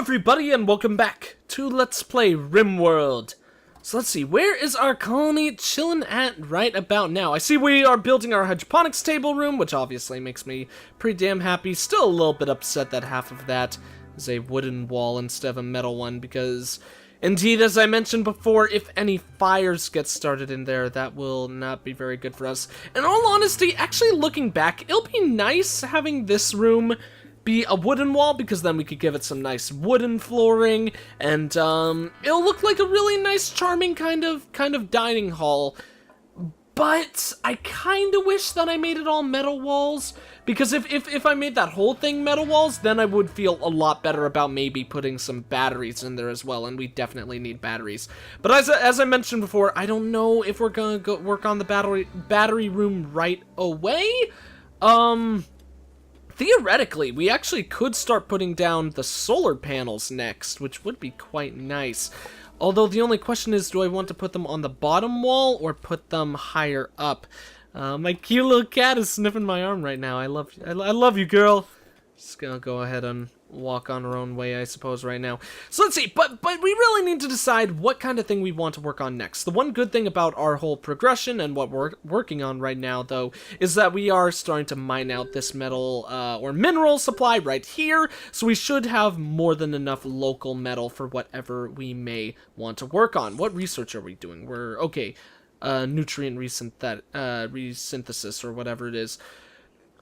everybody, and welcome back to Let's Play RimWorld. So let's see, where is our colony chilling at right about now? I see we are building our hydroponics table room, which obviously makes me pretty damn happy. Still a little bit upset that half of that is a wooden wall instead of a metal one, because indeed, as I mentioned before, if any fires get started in there, that will not be very good for us. In all honesty, actually looking back, it'll be nice having this room be a wooden wall, because then we could give it some nice wooden flooring, and it'll look like a really nice, charming kind of dining hall. But I kind of wish that I made it all metal walls, because if I made that whole thing metal walls, then I would feel a lot better about maybe putting some batteries in there as well, and we definitely need batteries. But as I mentioned before, I don't know if we're gonna go work on the battery room right away. Theoretically, we actually could start putting down the solar panels next, which would be quite nice. Although the only question is, do I want to put them on the bottom wall or put them higher up? My cute little cat is sniffing my arm right now. I love you, girl. Just gonna go ahead and walk on her own way, I suppose, right now. So let's see, but we really need to decide what kind of thing we want to work on next. The one good thing about our whole progression and what we're working on right now, though, is that we are starting to mine out this metal or mineral supply right here, so we should have more than enough local metal for whatever we may want to work on. What research are we doing? We're, okay, nutrient resynthesis or whatever it is.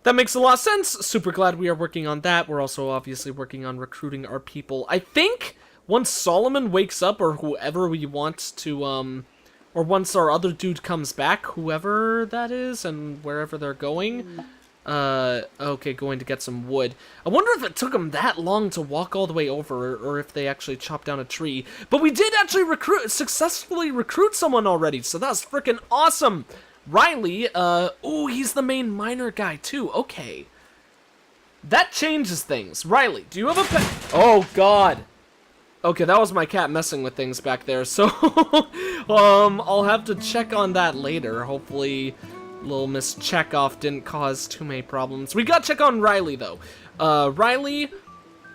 That makes a lot of sense. Super glad we are working on that. We're also obviously working on recruiting our people. I think once Solomon wakes up, or whoever we want to, or once our other dude comes back, whoever that is and wherever they're going, okay, going to get some wood. I wonder if it took them that long to walk all the way over, or if they actually chopped down a tree. But we did actually successfully recruit someone already, so that's freaking awesome. Riley, ooh, he's the main miner guy, too. Okay. That changes things. Riley, do you have a pet? Oh, God. Okay, that was my cat messing with things back there, so, I'll have to check on that later. Hopefully, little Miss Checkoff didn't cause too many problems. We gotta check on Riley, though. Riley,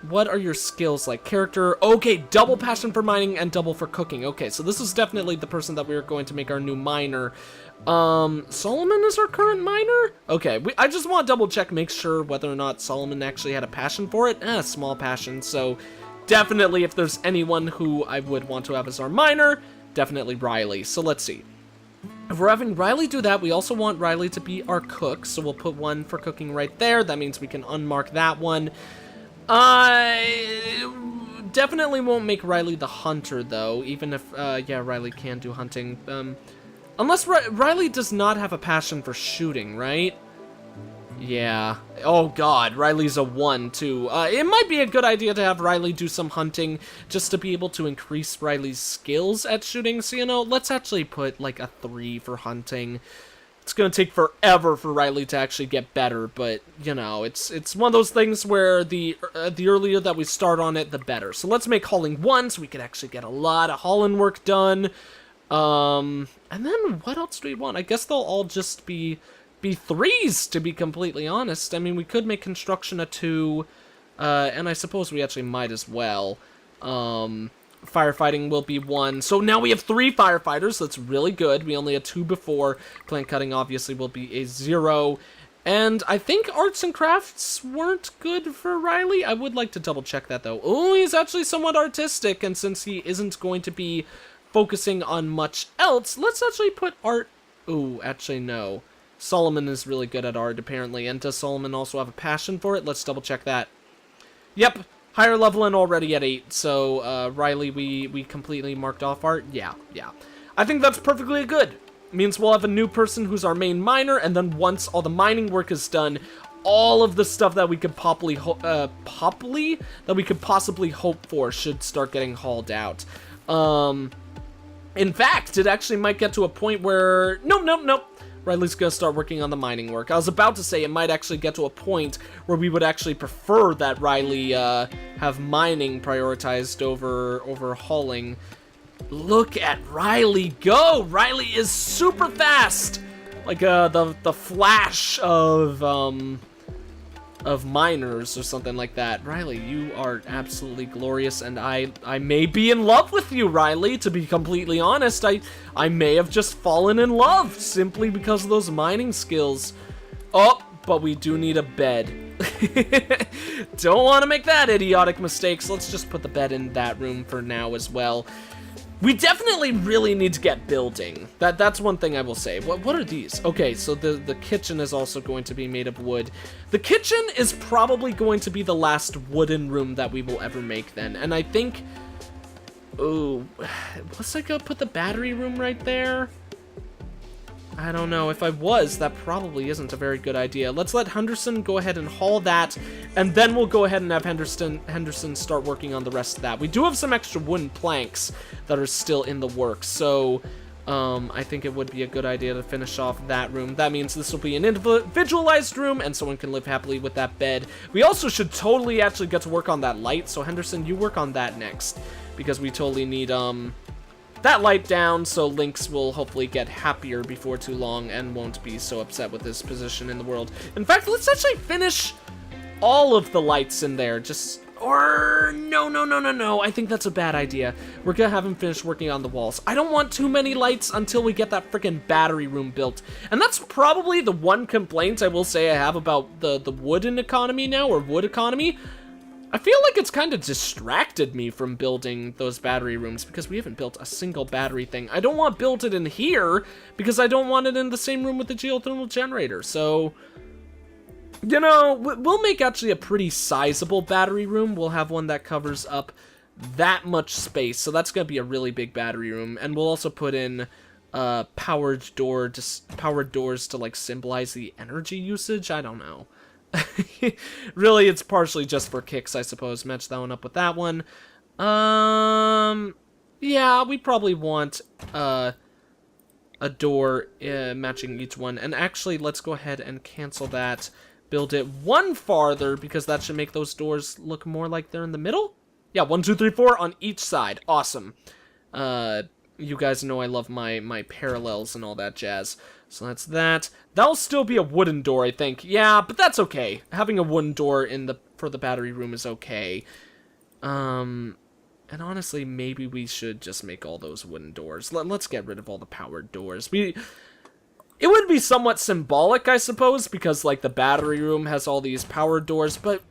what are your skills like? Character, okay, double passion for mining and double for cooking. Okay, so this is definitely the person that we are going to make our new miner. Solomon is our current miner? Okay, I just want to double check, make sure whether or not Solomon actually had a passion for it. Small passion, so definitely if there's anyone who I would want to have as our miner, definitely Riley. So let's see. If we're having Riley do that, we also want Riley to be our cook, so we'll put one for cooking right there. That means we can unmark that one. I definitely won't make Riley the hunter, though, even if, yeah, Riley can do hunting. Unless Riley does not have a passion for shooting, right? Yeah. Oh, God, Riley's a 1, too. It might be a good idea to have Riley do some hunting just to be able to increase Riley's skills at shooting. So, you know, let's actually put, like, a 3 for hunting. It's gonna take forever for Riley to actually get better, but, you know, it's one of those things where the earlier that we start on it, the better. So let's make hauling 1, so we could actually get a lot of hauling work done. And then what else do we want? I guess they'll all just be 3s, to be completely honest. I mean, we could make construction a 2, and I suppose we actually might as well. Firefighting will be 1. So now we have 3 firefighters. That's really good. We only had 2 before. Plant cutting obviously will be a 0. And I think arts and crafts weren't good for Riley. I would like to double check that, though. Oh, he's actually somewhat artistic, and since he isn't going to be focusing on much else, let's actually put art. Ooh, actually no. Solomon is really good at art, apparently. And does Solomon also have a passion for it? Let's double check that. Yep, higher level and already at 8. So, Riley, we completely marked off art. Yeah. I think that's perfectly good. It means we'll have a new person who's our main miner, and then once all the mining work is done, all of the stuff that we could possibly hope for should start getting hauled out. In fact, it actually might get to a point where... Nope. Riley's gonna start working on the mining work. I was about to say it might actually get to a point where we would actually prefer that Riley have mining prioritized over hauling. Look at Riley go! Riley is super fast! Like, the flash of miners or something like that. Riley, you are absolutely glorious, and I may be in love with you, Riley, to be completely honest. I may have just fallen in love simply because of those mining skills. Oh, but we do need a bed. Don't want to make that idiotic mistake, so let's just put the bed in that room for now as well. We definitely really need to get building. That's one thing I will say. What are these? Okay, so the kitchen is also going to be made of wood. The kitchen is probably going to be the last wooden room that we will ever make then. And I think... Oh, was I gonna put the battery room right there? I don't know. If I was, that probably isn't a very good idea. Let's let Henderson go ahead and haul that, and then we'll go ahead and have Henderson start working on the rest of that. We do have some extra wooden planks that are still in the works, so I think it would be a good idea to finish off that room. That means this will be an individualized room, and someone can live happily with that bed. We also should totally actually get to work on that light, so Henderson, you work on that next, because we totally need, that light down, so Lynx will hopefully get happier before too long and won't be so upset with his position in the world. In fact, let's actually finish all of the lights in there. Or no. I think that's a bad idea. We're gonna have him finish working on the walls. I don't want too many lights until we get that freaking battery room built. And that's probably the one complaint I will say I have about the wooden economy now, or wood economy. I feel like it's kind of distracted me from building those battery rooms because we haven't built a single battery thing. I don't want to build it in here because I don't want it in the same room with the geothermal generator. So, you know, we'll make actually a pretty sizable battery room. We'll have one that covers up that much space. So that's going to be a really big battery room. And we'll also put in powered doors to like symbolize the energy usage. I don't know. Really, it's partially just for kicks, I suppose. Match that one up with that one. Yeah, we probably want a door matching each one. And actually, let's go ahead and cancel that. Build it one farther, because that should make those doors look more like they're in the middle. Yeah, 1, 2, 3, 4 on each side. Awesome. You guys know I love my parallels and all that jazz. So that's that. That'll still be a wooden door, I think. Yeah, but that's okay. Having a wooden door for the battery room is okay. And honestly, maybe we should just make all those wooden doors. Let's get rid of all the powered doors. It would be somewhat symbolic, I suppose, because like the battery room has all these powered doors, but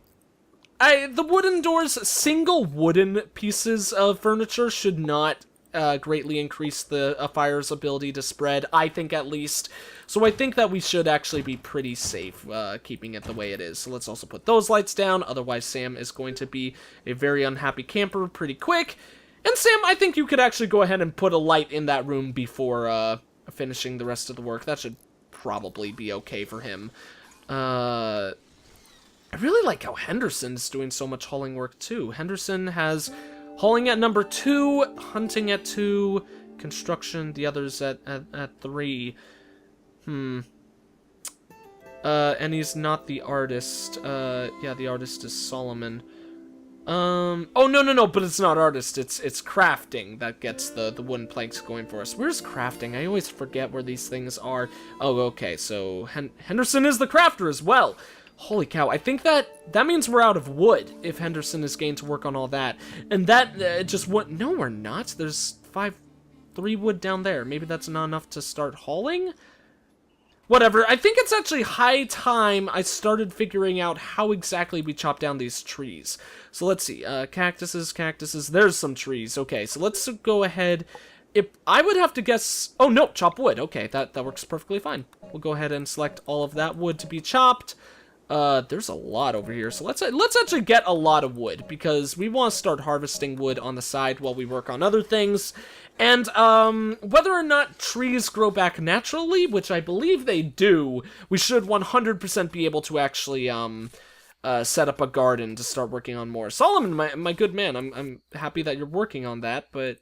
the wooden doors, single wooden pieces of furniture should not greatly increase the fire's ability to spread, I think at least. So I think that we should actually be pretty safe keeping it the way it is. So let's also put those lights down, otherwise Sam is going to be a very unhappy camper pretty quick. And Sam, I think you could actually go ahead and put a light in that room before finishing the rest of the work. That should probably be okay for him. I really like how Henderson's doing so much hauling work too. Henderson has hauling at number 2, hunting at 2, construction, the others at 3. And he's not the artist. Yeah, the artist is Solomon. Oh, no, but it's not artist, it's crafting that gets the wooden planks going for us. Where's crafting? I always forget where these things are. Oh, okay, so Henderson is the crafter as well. Holy cow, I think that means we're out of wood if Henderson is going to work on all that. And that just would... No, we're not. There's 3 wood down there. Maybe that's not enough to start hauling? Whatever. I think it's actually high time I started figuring out how exactly we chop down these trees. So let's see. Cactuses. There's some trees. Okay, so let's go ahead. I would have to guess... Oh, no, chop wood. Okay, that works perfectly fine. We'll go ahead and select all of that wood to be chopped. There's a lot over here, so let's actually get a lot of wood, because we want to start harvesting wood on the side while we work on other things. And, whether or not trees grow back naturally, which I believe they do, we should 100% be able to actually, set up a garden to start working on more. Solomon, my good man, I'm happy that you're working on that, but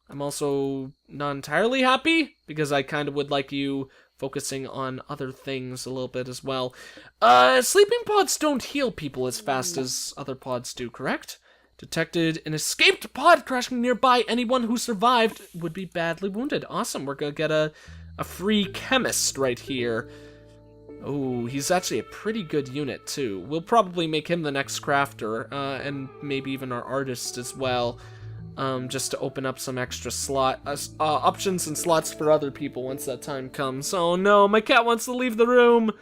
I'm also not entirely happy, because I kind of would like you focusing on other things a little bit as well. Sleeping pods don't heal people as fast as other pods do, correct? Detected an escaped pod crashing nearby. Anyone who survived would be badly wounded. Awesome, we're gonna get a free chemist right here. Oh, he's actually a pretty good unit, too. We'll probably make him the next crafter, and maybe even our artist as well, just to open up some extra options and slots for other people once that time comes. Oh no, my cat wants to leave the room!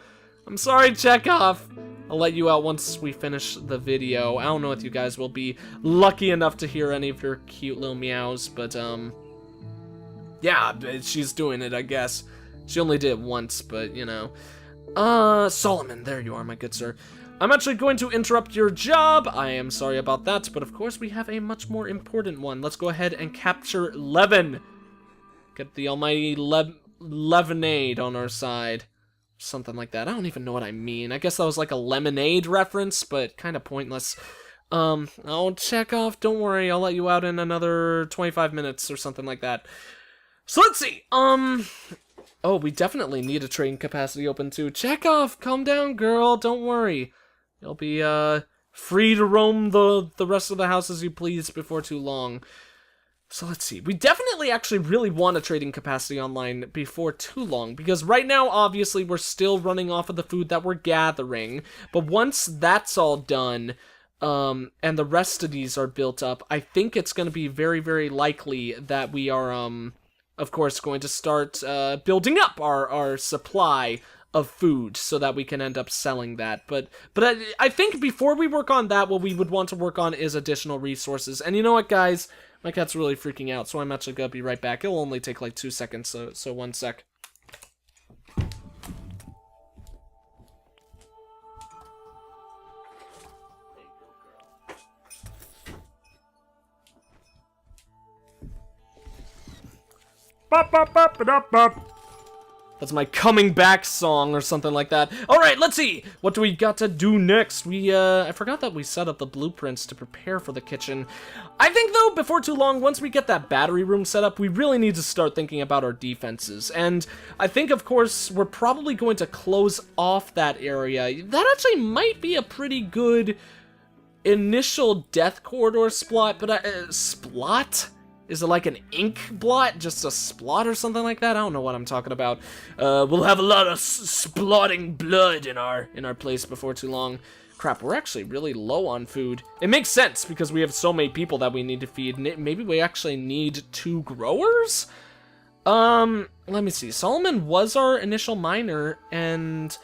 I'm sorry, Chekhov! I'll let you out once we finish the video. I don't know if you guys will be lucky enough to hear any of her cute little meows, but, yeah, she's doing it, I guess. She only did it once, but, you know. Solomon, there you are, my good sir. I'm actually going to interrupt your job. I am sorry about that, but of course we have a much more important one. Let's go ahead and capture Levin. Get the almighty Lemonade on our side. Something like that. I don't even know what I mean. I guess that was like a lemonade reference, but kind of pointless. Oh, Chekhov, don't worry. I'll let you out in another 25 minutes or something like that. So let's see. Oh, we definitely need a trading capacity open too. Chekhov, calm down, girl. Don't worry. You'll be, free to roam the rest of the house as you please before too long. So let's see. We definitely actually really want a trading capacity online before too long, because right now, obviously, we're still running off of the food that we're gathering. But once that's all done, and the rest of these are built up, I think it's going to be very, very likely that we are, of course, going to start building up our supply of food so that we can end up selling that. But I think before we work on that, what we would want to work on is additional resources. And you know what, guys? My cat's really freaking out, so I'm actually going to be right back. It'll only take like 2 seconds, so 1 sec. Bop, bop, bop, bop, bop. That's my coming back song or something like that. Alright, let's see. What do we got to do next? I forgot that we set up the blueprints to prepare for the kitchen. I think, though, before too long, once we get that battery room set up, we really need to start thinking about our defenses. And I think, of course, we're probably going to close off that area. That actually might be a pretty good initial death corridor splot, but splot? Is it like an ink blot? Just a splot or something like that? I don't know what I'm talking about. We'll have a lot of splotting blood in our place before too long. Crap, we're actually really low on food. It makes sense because we have so many people that we need to feed. Maybe we actually need 2 growers? Let me see. Solomon was our initial miner, and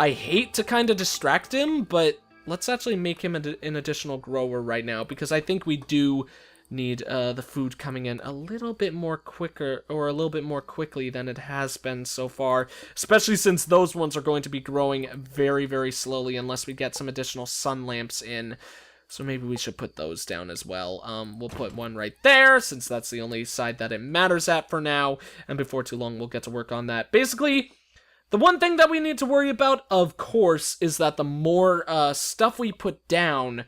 I hate to kind of distract him, but let's actually make him an additional grower right now because I think we do need the food coming in a little bit more quickly than it has been so far, especially since those ones are going to be growing very, very slowly unless we get some additional sun lamps in. So maybe we should put those down as well. We'll put one right there since that's the only side that it matters at for now, and before too long we'll get to work on that. Basically, the one thing that we need to worry about, of course, is that the more stuff we put down,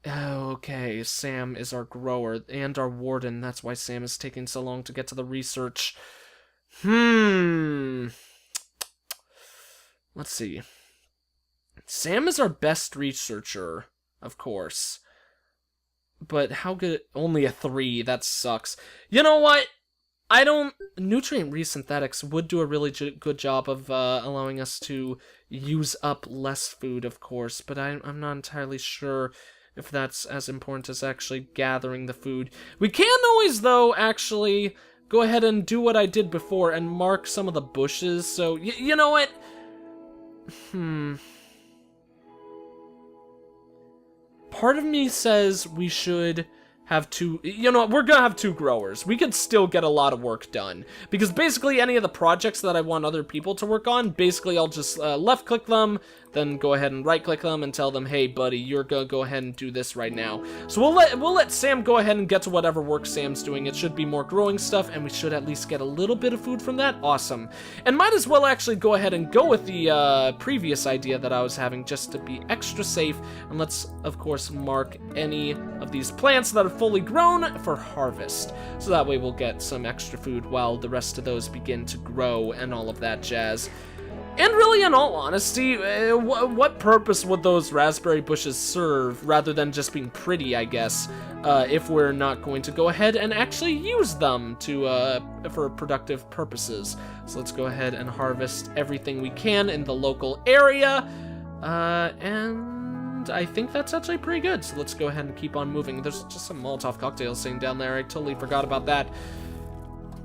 okay, Sam is our grower and our warden. That's why Sam is taking so long to get to the research. Let's see. Sam is our best researcher, of course. But how good? Only a 3. That sucks. You know what? Nutrient resynthetics would do a really good job of allowing us to use up less food, of course. But I'm not entirely sure if that's as important as actually gathering the food. We can always, though, actually go ahead and do what I did before and mark some of the bushes. So, you know what? Part of me says we should have 2... You know what? We're gonna have 2 growers. We could still get a lot of work done. Because basically any of the projects that I want other people to work on, basically I'll just left-click them, then go ahead and right-click them and tell them, hey, buddy, you're gonna go ahead and do this right now. So we'll let Sam go ahead and get to whatever work Sam's doing. It should be more growing stuff, and we should at least get a little bit of food from that. Awesome. And might as well actually go ahead and go with the previous idea that I was having, just to be extra safe. And let's, of course, mark any of these plants that are fully grown for harvest. So that way we'll get some extra food while the rest of those begin to grow and all of that jazz. And really, in all honesty, what purpose would those raspberry bushes serve rather than just being pretty, I guess, if we're not going to go ahead and actually use them for productive purposes. So let's go ahead and harvest everything we can in the local area, and I think that's actually pretty good. So let's go ahead and keep on moving. There's just some Molotov cocktails sitting down there. I totally forgot about that.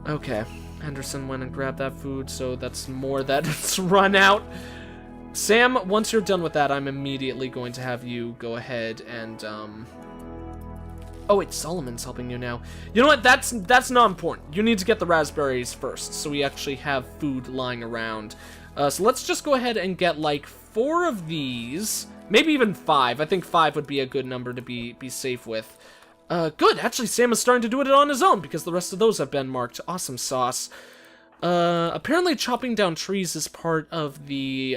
Okay. Henderson went and grabbed that food, so that's more that's run out. Sam, once you're done with that, I'm immediately going to have you go ahead and, Oh, wait, Solomon's helping you now. You know what? That's not important. You need to get the raspberries first, so we actually have food lying around. So let's just go ahead and get, like, 4 of these. Maybe even 5. I think 5 would be a good number to be safe with. Good. Actually, Sam is starting to do it on his own because the rest of those have been marked. Awesome sauce. Apparently chopping down trees is part of the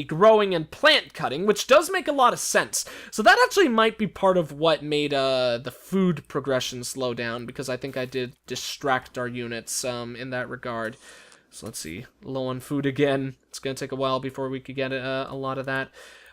growing and plant cutting, which does make a lot of sense. So that actually might be part of what made, the food progression slow down, because I think I did distract our units, in that regard. So let's see. Low on food again. It's gonna take a while before we could get a lot of that.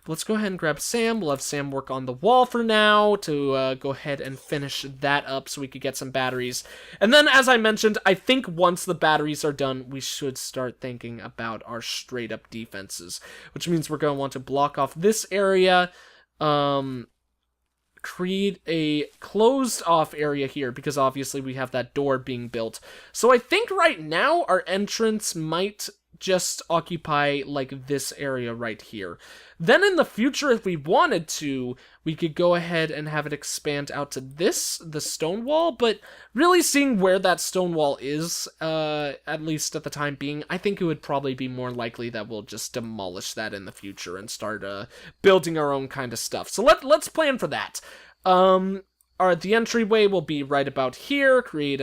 Let's go ahead and grab Sam. We'll have Sam work on the wall for now to go ahead and finish that up so we could get some batteries. And then, as I mentioned, I think once the batteries are done, we should start thinking about our straight-up defenses, which means we're going to want to block off this area, create a closed-off area here, because obviously we have that door being built. So I think right now our entrance might just occupy, like, this area right here. Then in the future, if we wanted to, we could go ahead and have it expand out to the stone wall, but really seeing where that stone wall is, at least at the time being, I think it would probably be more likely that we'll just demolish that in the future and start, building our own kind of stuff. So let's plan for that. The entryway will be right about here, create,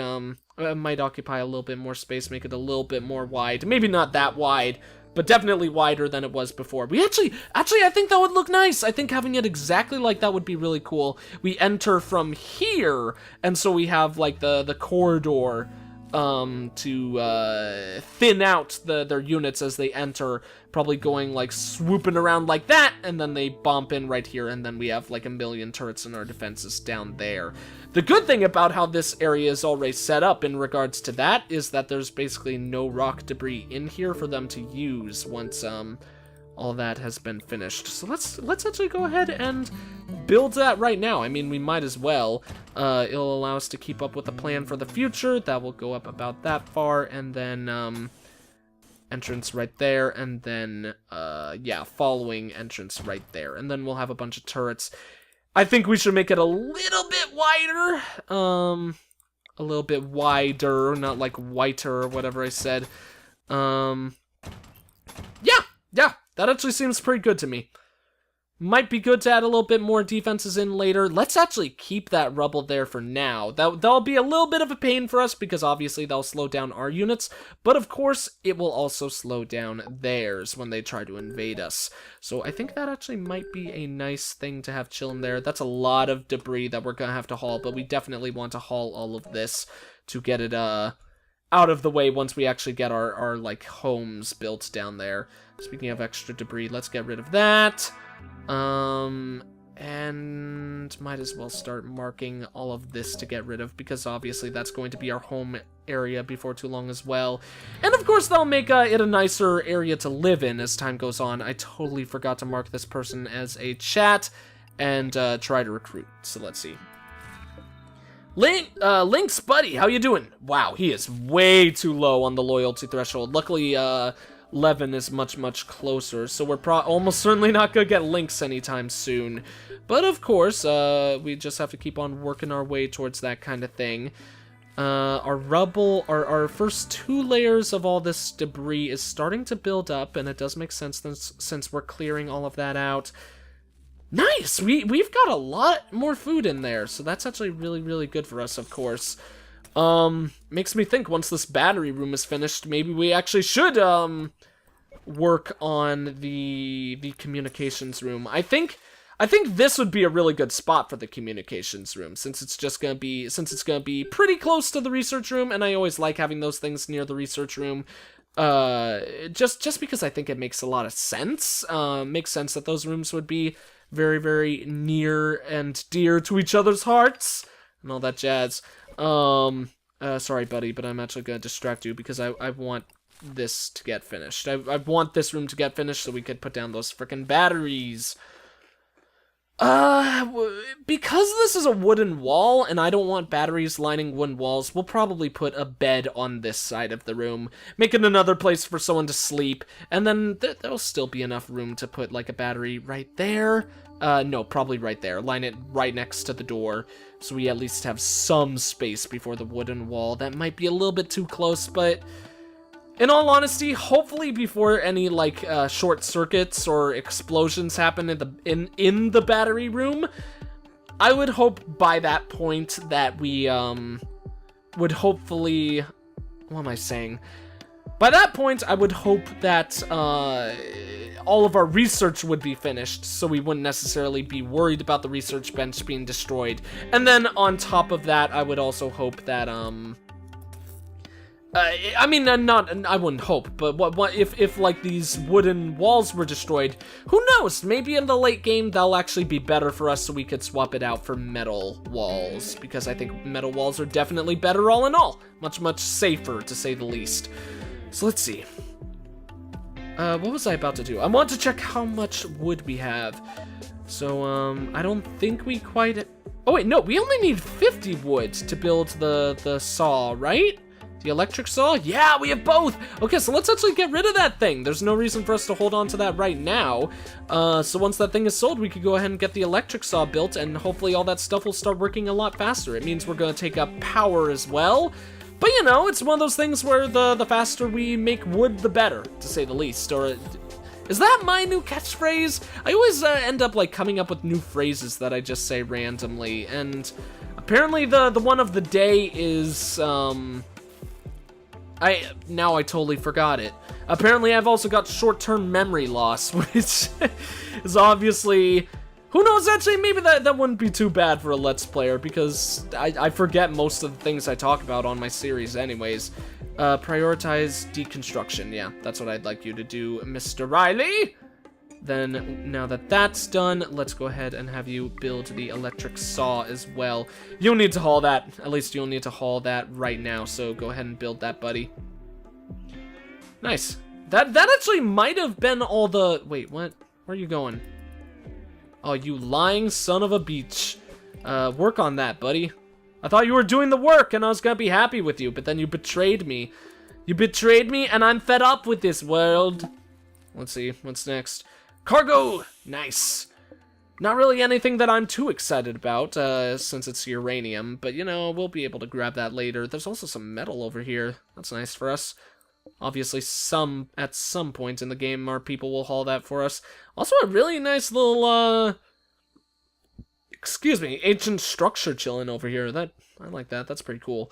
might occupy a little bit more space, make it a little bit more wide. Maybe not that wide, but definitely wider than it was before. We actually, I think that would look nice. I think having it exactly like that would be really cool. We enter from here, and so we have, like, the corridor, to, thin out their units as they enter, probably going, like, swooping around like that, and then they bump in right here, and then we have, like, a million turrets in our defenses down there. The good thing about how this area is already set up in regards to that is that there's basically no rock debris in here for them to use once, all that has been finished. So let's actually go ahead and build that right now. I mean, we might as well. It'll allow us to keep up with the plan for the future. That will go up about that far, and then, entrance right there, and then, yeah, following entrance right there. And then we'll have a bunch of turrets. I think we should make it a little bit wider. A little bit wider, not like whiter or whatever I said. Yeah, that actually seems pretty good to me. Might be good to add a little bit more defenses in later. Let's actually keep that rubble there for now. That'll be a little bit of a pain for us because obviously that'll slow down our units, but of course it will also slow down theirs when they try to invade us. So I think that actually might be a nice thing to have chilling there. That's a lot of debris that we're gonna have to haul, but we definitely want to haul all of this to get it out of the way once we actually get our like homes built down there. Speaking of extra debris, let's get rid of that. And might as well start marking all of this to get rid of, because obviously that's going to be our home area before too long as well. And of course that'll make it a nicer area to live in as time goes on. I totally forgot to mark this person as a chat and try to recruit. So let's see. Link's buddy, how you doing? Wow, he is way too low on the loyalty threshold. Luckily, Levin is much closer, so we're almost certainly not gonna get Lynx anytime soon. But of course, we just have to keep on working our way towards that kind of thing. Our rubble, our first 2 layers of all this debris is starting to build up, and it does make sense since we're clearing all of that out. Nice! We've got a lot more food in there, so that's actually really good for us, of course. Makes me think once this battery room is finished, maybe we actually should, work on the communications room. I think this would be a really good spot for the communications room, since it's gonna be pretty close to the research room, and I always like having those things near the research room. Just because I think it makes a lot of sense. Makes sense that those rooms would be very, very near and dear to each other's hearts and all that jazz. Sorry, buddy, but I'm actually gonna distract you because I want this to get finished. I want this room to get finished so we could put down those frickin' batteries. Because this is a wooden wall and I don't want batteries lining wooden walls, we'll probably put a bed on this side of the room, make it another place for someone to sleep, and then there'll still be enough room to put like a battery right there. No, probably right there. Line it right next to the door, so we at least have some space before the wooden wall. That might be a little bit too close, but in all honesty, hopefully before any like short circuits or explosions happen in the battery room, I would hope by that point that we would hopefully, what am I saying? By that point, I would hope that all of our research would be finished, so we wouldn't necessarily be worried about the research bench being destroyed. And then on top of that, I would also hope that I mean, I wouldn't hope, but what if like these wooden walls were destroyed? Who knows? Maybe in the late game they'll actually be better for us, so we could swap it out for metal walls, because I think metal walls are definitely better all in all. Much safer, to say the least. So let's see. What was I about to do? I want to check how much wood we have. So I don't think we quite. Oh wait, no, we only need 50 wood to build the saw, right? The electric saw? Yeah, we have both! Okay, so let's actually get rid of that thing. There's no reason for us to hold on to that right now. So once that thing is sold, we could go ahead and get the electric saw built, and hopefully all that stuff will start working a lot faster. It means we're going to take up power as well. But, you know, it's one of those things where the faster we make wood, the better, to say the least. Or is that my new catchphrase? I always end up, like, coming up with new phrases that I just say randomly. And apparently the one of the day is, Now I totally forgot it. Apparently I've also got short-term memory loss, which is obviously... Who knows, actually, maybe that wouldn't be too bad for a Let's Player, because I forget most of the things I talk about on my series anyways. Prioritize deconstruction. Yeah, that's what I'd like you to do, Mr. Riley. Then, now that that's done, let's go ahead and have you build the electric saw as well. You'll need to haul that. At least you'll need to haul that right now, so go ahead and build that, buddy. Nice. That actually might have been all the... Wait, what? Where are you going? Oh, you lying son of a beach. Work on that, buddy. I thought you were doing the work, and I was gonna be happy with you, but then you betrayed me. You betrayed me, and I'm fed up with this world. Let's see, what's next? Cargo! Nice. Not really anything that I'm too excited about, since it's uranium, but, you know, we'll be able to grab that later. There's also some metal over here. That's nice for us. Obviously, at some point in the game, our people will haul that for us. Also, a really nice little, excuse me, ancient structure chilling over here. I like that. That's pretty cool.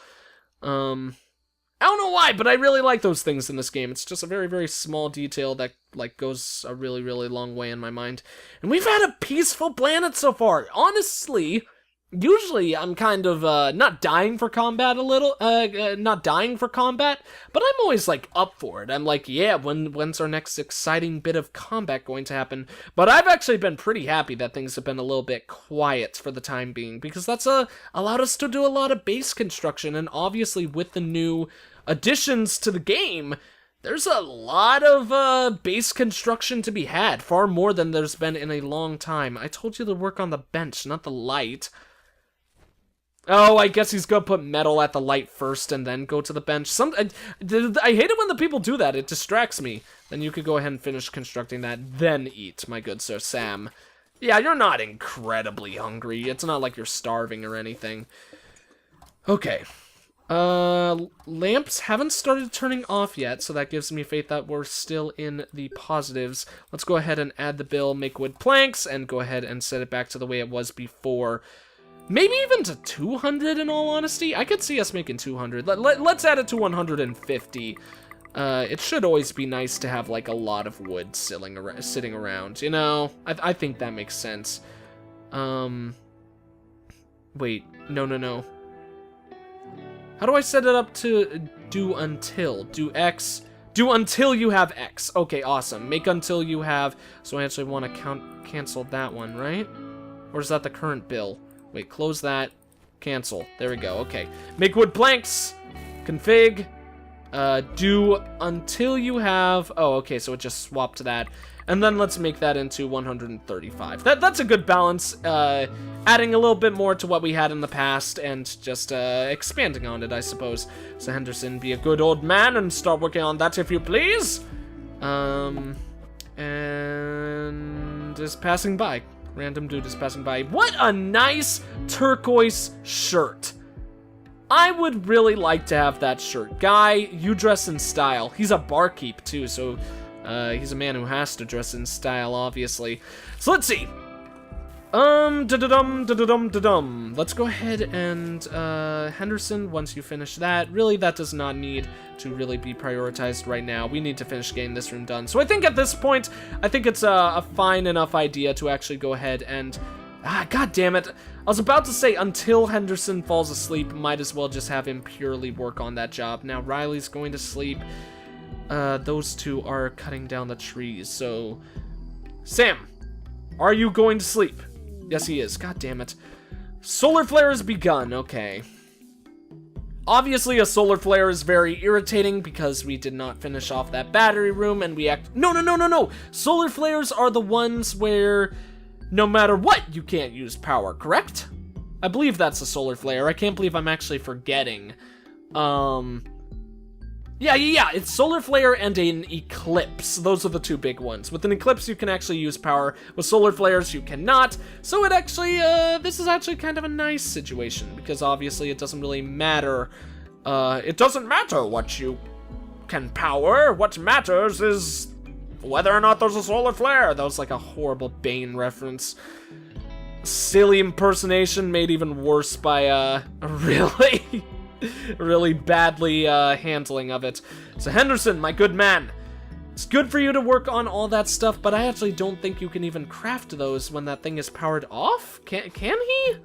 I don't know why, but I really like those things in this game. It's just a very, very small detail that, like, goes a really, really long way in my mind. And we've had a peaceful planet so far. Honestly, usually I'm kind of, not dying for combat not dying for combat, but I'm always, like, up for it. I'm like, yeah, when's our next exciting bit of combat going to happen? But I've actually been pretty happy that things have been a little bit quiet for the time being, because that's, allowed us to do a lot of base construction, and obviously with the new additions to the game, there's a lot of base construction to be had, far more than there's been in a long time. I told you to work on the bench, not the light. Oh, I guess he's gonna put metal at the light first and then go to the bench. I hate it when the people do that. It distracts me. Then you could go ahead and finish constructing that, then eat, my good Sir Sam. Yeah, you're not incredibly hungry. It's not like you're starving or anything. Okay. Lamps haven't started turning off yet, so that gives me faith that we're still in the positives. Let's go ahead and add the bill, make wood planks, and go ahead and set it back to the way it was before. Maybe even to 200, in all honesty. I could see us making 200. Let's add it to 150. It should always be nice to have, like, a lot of wood sitting around, you know? I think that makes sense. Wait, no. How do I set it up to do until? Do X, Do until you have X. Okay, awesome. Make until you have... So I actually want to cancel that one, right? Or is that the current bill? Wait, close that. Cancel. There we go. Okay. Make wood planks. Config. Do until you have... Oh, okay, so it just swapped that. And then let's make that into 135. That's a good balance. Adding a little bit more to what we had in the past and just expanding on it, I suppose. So Henderson, be a good old man and start working on that if you please. And just passing by. Random dude is passing by. What a nice turquoise shirt. I would really like to have that shirt. Guy, you dress in style. He's a barkeep too, so... he's a man who has to dress in style, obviously. So let's see. Let's go ahead and, Henderson, once you finish that, really that does not need to really be prioritized right now. We need to finish getting this room done. So I think at this point, I think it's a fine enough idea to actually go ahead and, god damn it. I was about to say until Henderson falls asleep, might as well just have him purely work on that job. Now Riley's going to sleep. Those two are cutting down the trees, so... Sam, are you going to sleep? Yes, he is. God damn it. Solar flare has begun. Okay. Obviously, a solar flare is very irritating because we did not finish off that battery room, and we No! Solar flares are the ones where no matter what, you can't use power, correct? I believe that's a solar flare. I can't believe I'm actually forgetting. Yeah, it's solar flare and an eclipse. Those are the two big ones. With an eclipse, you can actually use power. With solar flares, you cannot. So it actually, this is actually kind of a nice situation, because obviously it doesn't really matter. It doesn't matter what you can power. What matters is whether or not there's a solar flare. That was like a horrible Bane reference. Silly impersonation made even worse by, really... really badly handling of it. So Henderson, my good man, it's good for you to work on all that stuff, but I actually don't think you can even craft those when that thing is powered off. Can he?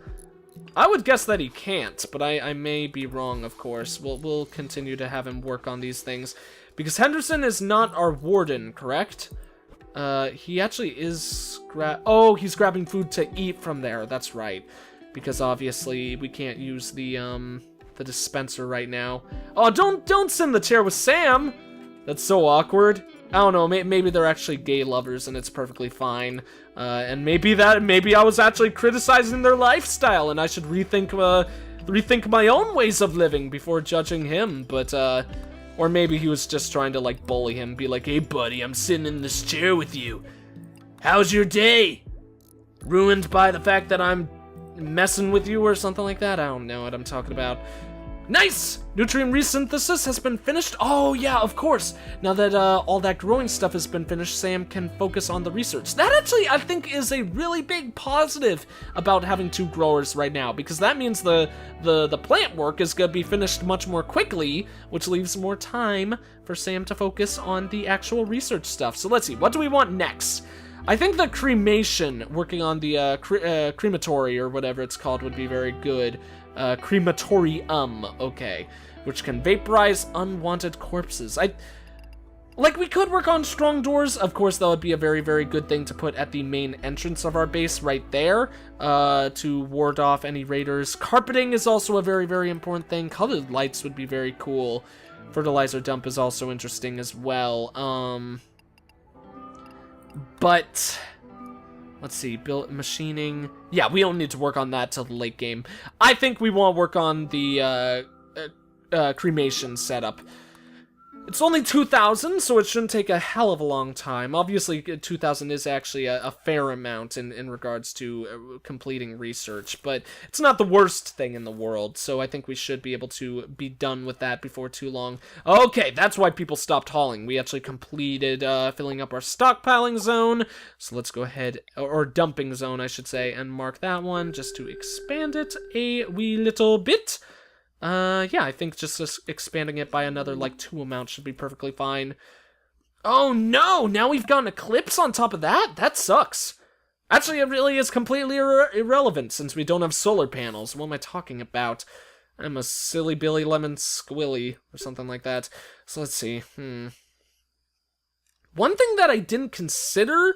I would guess that he can't, but I may be wrong, of course. We'll continue to have him work on these things, because Henderson is not our warden, correct? He actually is he's grabbing food to eat from there. That's right, because obviously we can't use the dispenser right now. Oh, don't send the chair with Sam. That's so awkward. I don't know, maybe they're actually gay lovers and it's perfectly fine. And maybe I was actually criticizing their lifestyle and I should rethink my own ways of living before judging him, but or maybe he was just trying to like bully him, be like, "Hey buddy, I'm sitting in this chair with you. How's your day? Ruined by the fact that I'm messing with you," or something like that? I don't know what I'm talking about. Nice! Nutrient resynthesis has been finished. Oh yeah, of course. Now that all that growing stuff has been finished, Sam can focus on the research. That actually, I think, is a really big positive about having two growers right now, because that means the plant work is gonna be finished much more quickly, which leaves more time for Sam to focus on the actual research stuff. So let's see, what do we want next? I think the cremation, working on the crematory or whatever it's called, would be very good. Crematorium, okay. Which can vaporize unwanted corpses. We could work on strong doors. Of course, that would be a very, very good thing to put at the main entrance of our base right there, to ward off any raiders. Carpeting is also a very, very important thing. Colored lights would be very cool. Fertilizer dump is also interesting as well. But let's see, build machining. Yeah, we don't need to work on that till the late game. I think we want to work on the cremation setup. It's only 2,000, so it shouldn't take a hell of a long time. Obviously, 2,000 is actually a fair amount in regards to completing research, but it's not the worst thing in the world, so I think we should be able to be done with that before too long. Okay, that's why people stopped hauling. We actually completed filling up our stockpiling zone, so let's go ahead, or dumping zone, I should say, and mark that one just to expand it a wee little bit. Yeah, I think just expanding it by another, 2 amounts should be perfectly fine. Oh no! Now we've got an eclipse on top of that? That sucks. Actually, it really is completely irrelevant since we don't have solar panels. What am I talking about? I'm a silly Billy Lemon Squilly, or something like that. So let's see. One thing that I didn't consider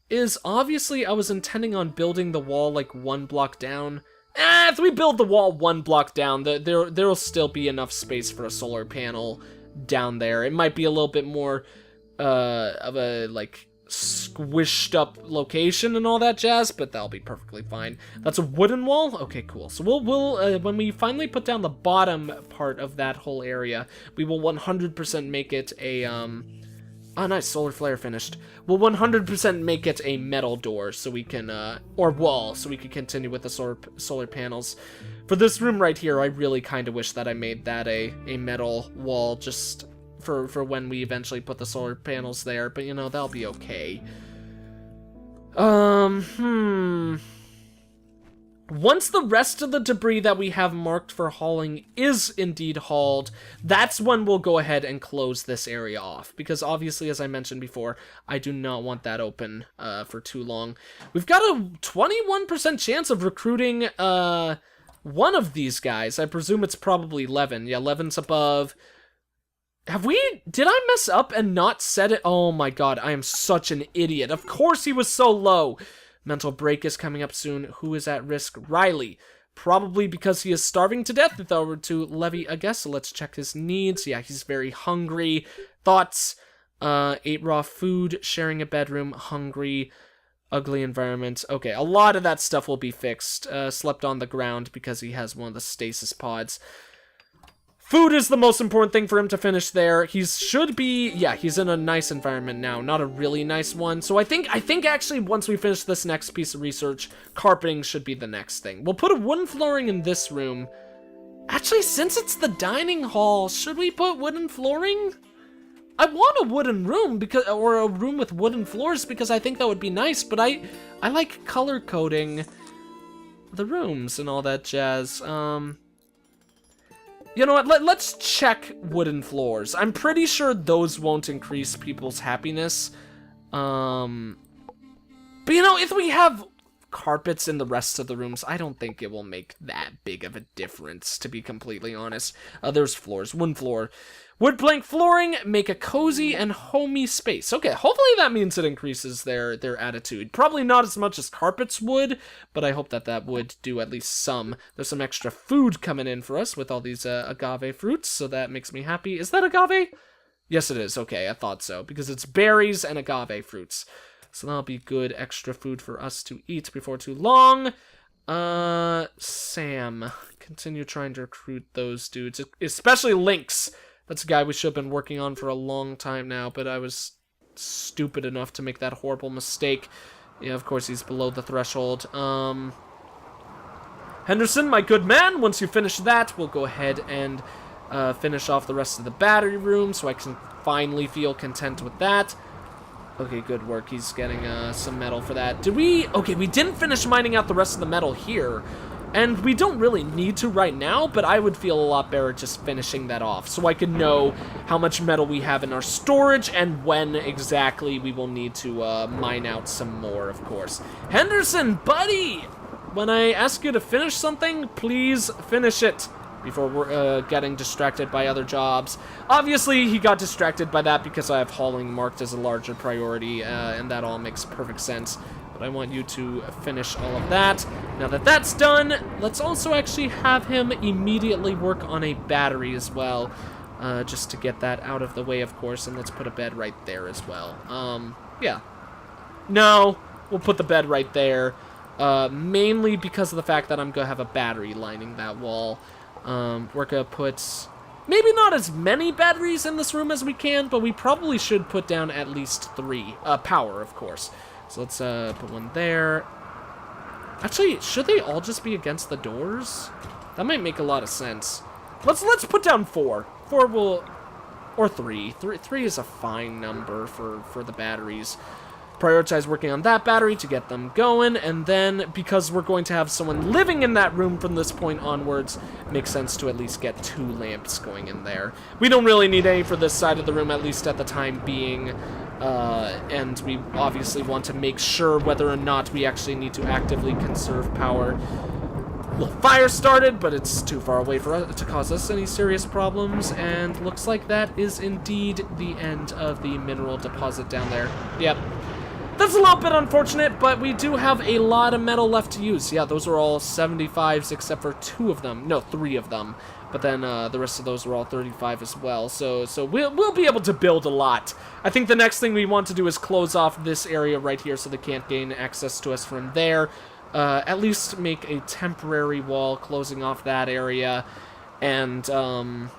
is obviously I was intending on building the wall like 1 block down. If we build the wall 1 block down, there'll still be enough space for a solar panel down there. It might be a little bit more of a like squished up location and all that jazz, but that'll be perfectly fine. That's a wooden wall? Okay, cool. So we'll when we finally put down the bottom part of that whole area, we will 100% make it a oh, nice, solar flare finished. We'll 100% make it a metal door so we can, or wall, so we can continue with the solar panels. For this room right here, I really kind of wish that I made that a metal wall just for when we eventually put the solar panels there, but you know, that'll be okay. Once the rest of the debris that we have marked for hauling is indeed hauled, that's when we'll go ahead and close this area off. Because obviously, as I mentioned before, I do not want that open for too long. We've got a 21% chance of recruiting one of these guys. I presume it's probably Levin. Yeah, Levin's above. Did I mess up and not set it? Oh my god, I am such an idiot. Of course he was so low. Mental break is coming up soon. Who is at risk? Riley. Probably because he is starving to death if I were to levy a guess. So let's check his needs. Yeah, he's very hungry. Thoughts. 8 raw food. Sharing a bedroom. Hungry. Ugly environment. Okay, a lot of that stuff will be fixed. Slept on the ground because he has one of the stasis pods. Food is the most important thing for him to finish there. He should be, yeah, he's in a nice environment now, not a really nice one. So I think actually once we finish this next piece of research, carpeting should be the next thing. We'll put a wooden flooring in this room. Actually, since it's the dining hall, should we put wooden flooring? I want a wooden room or a room with wooden floors because I think that would be nice, but I like color coding the rooms and all that jazz. You know what, let's check wooden floors. I'm pretty sure those won't increase people's happiness. But you know, if we have carpets in the rest of the rooms, I don't think it will make that big of a difference, to be completely honest. There's floors, one floor. Wood plank flooring, make a cozy and homey space. Okay, hopefully that means it increases their attitude. Probably not as much as carpets would, but I hope that would do at least some. There's some extra food coming in for us with all these agave fruits, so that makes me happy. Is that agave? Yes, it is. Okay, I thought so, because it's berries and agave fruits. So that'll be good extra food for us to eat before too long. Sam. Continue trying to recruit those dudes, especially Lynx. That's a guy we should have been working on for a long time now, but I was stupid enough to make that horrible mistake. Yeah, of course, he's below the threshold. Henderson, my good man, once you finish that, we'll go ahead and finish off the rest of the battery room so I can finally feel content with that. Okay, good work. He's getting some metal for that. Okay, we didn't finish mining out the rest of the metal here. And we don't really need to right now, but I would feel a lot better just finishing that off so I can know how much metal we have in our storage and when exactly we will need to mine out some more, of course. Henderson, buddy! When I ask you to finish something, please finish it before we're getting distracted by other jobs. Obviously, he got distracted by that because I have hauling marked as a larger priority, and that all makes perfect sense. But I want you to finish all of that. Now that that's done, let's also actually have him immediately work on a battery as well, just to get that out of the way, of course, and let's put a bed right there as well. Yeah. No, we'll put the bed right there, mainly because of the fact that I'm going to have a battery lining that wall. We're going to put maybe not as many batteries in this room as we can, but we probably should put down at least 3. Power, of course. So let's put one there. Actually, should they all just be against the doors? That might make a lot of sense. Let's put down 4. 4 will, or 3. 3 is a fine number for the batteries. Prioritize working on that battery to get them going, and then because we're going to have someone living in that room from this point onwards, makes sense to at least get 2 lamps going in there. We don't really need any for this side of the room, at least at the time being. And we obviously want to make sure whether or not we actually need to actively conserve power. little fire started, but it's too far away for us to cause us any serious problems, and looks like that is indeed the end of the mineral deposit down there. Yep. That's a little bit unfortunate, but we do have a lot of metal left to use. Yeah, those are all 75s except for 2 of them. No, 3 of them. But then the rest of those are all 35 as well. So we'll be able to build a lot. I think the next thing we want to do is close off this area right here so they can't gain access to us from there. At least make a temporary wall closing off that area. And then,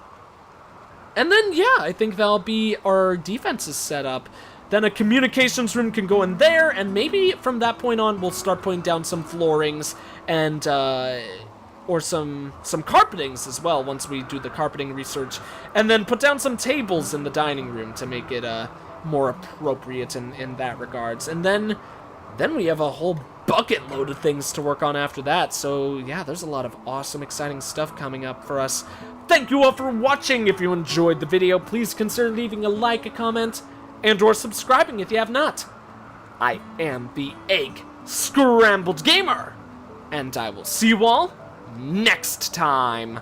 yeah, I think that'll be our defenses set up. Then a communications room can go in there, and maybe from that point on, we'll start putting down some floorings and, or some carpetings as well once we do the carpeting research. And then put down some tables in the dining room to make it, more appropriate in that regards. And then we have a whole bucket load of things to work on after that. So, yeah, there's a lot of awesome, exciting stuff coming up for us. Thank you all for watching. If you enjoyed the video, please consider leaving a like, a comment, and or subscribing if you have not. I am the EggScrambledGamer, and I will see you all next time.